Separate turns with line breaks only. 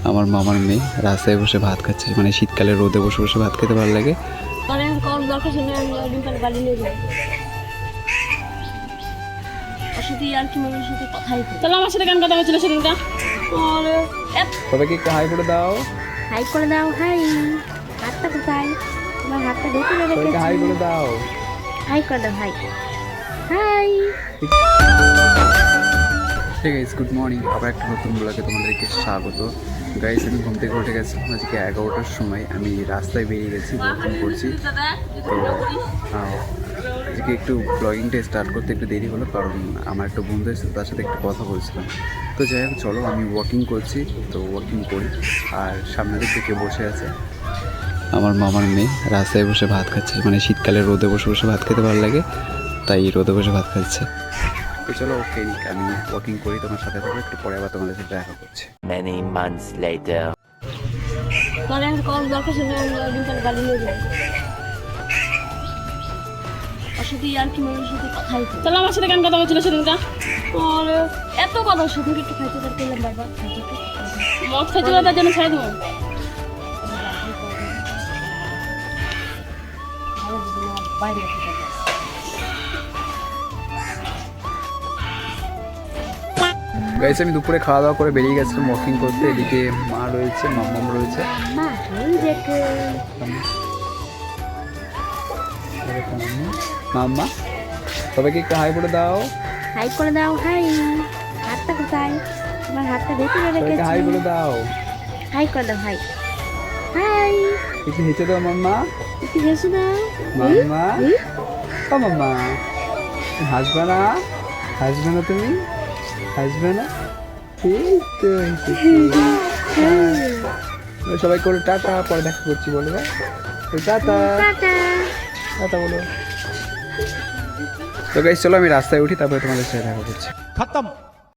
আমার মামার মেয়ে রাস্তায় বসে ভাত খাচ্ছে, মানে শীতকালে রোদে বসে বসে ভাত খেতে ভালো লাগে।
আমার সাথে কেন কথা হচ্ছিল সেদিনটা?
সবাইকে একটু হাই করে দাও।
হাই করে দাও। হাই, হাতটা কোথায়? আমার হাতটা দেখে
সবাইকে হাই করে দাও।
হাই করে দাও। Hi hi.
Hey guys, good morning. আবার একটা নতুন ব্লগে তোমাদেরকে স্বাগত। গাইস, আমি ঘুম থেকে উঠে গেছিলাম আজকে 11টার সময়। আমি রাস্তায় বেরিয়ে গেছি, ওয়াকিং করছি। তো আজকে একটু ব্লগিংটা স্টার্ট করতে একটু দেরি হলো, কারণ আমার একটা বন্ধু এসে তার সাথে একটু কথা বলছিলাম। তো যাই হোক, চলো আমি ওয়াকিং করছি, তো ওয়াকিং করি। আর সামনের দিকে বসে আছে আমার মামার মেয়ে, রাস্তায় বসে ভাত খাচ্ছে, মানে শীতকালে রোদে বসে বসে ভাত খেতে ভালো লাগে, তাই রোদে বসে ভাত খাচ্ছে। তো চলো, ওকে, আমি ওয়াকিং করি, তোমার সাথে থাকবো। একটু পরে আবার তোমাদের সাথে দেখা করছি।
Many months later.
আমার সাথে কেন কথা হচ্ছিল সেদিনটা?
এত কথা শুধু একটু খাইতে চাইলাম বারবার।
মদ খাইছিল, তার জন্য ছেড়ে দেবো।
গাইস, আমি দুপুরে খাওয়া দাওয়া করে বেরিয়ে গেছিলাম ওয়াকিং করতে। এদিকে মা রয়েছে, মাম্মাম রয়েছে। মাম্মা, সবাইকে একটু হাই করে দাও।
হাই করে দাও। হাই, হাতটা কোথায়? আমার হাতটা দেখে
সবাইকে হাই করে দাও।
হাই করে দাও। Hi high.
একটু হেঁচে দাও মাম্মা।
একটু হেসে দাও।
মাম্মা, ও মাম্মা, হাসবে না? হাসবে না তুমি? হাসবে না? এই তো হেসেছি। সবাই করে টাটা, পরে দেখা করছি বলো। Tata
tata.
টাটা বলো। তো গাইস, চলো আমি রাস্তায় উঠি, তারপরে তোমাদের সাথে দেখা করছি।
खत्म।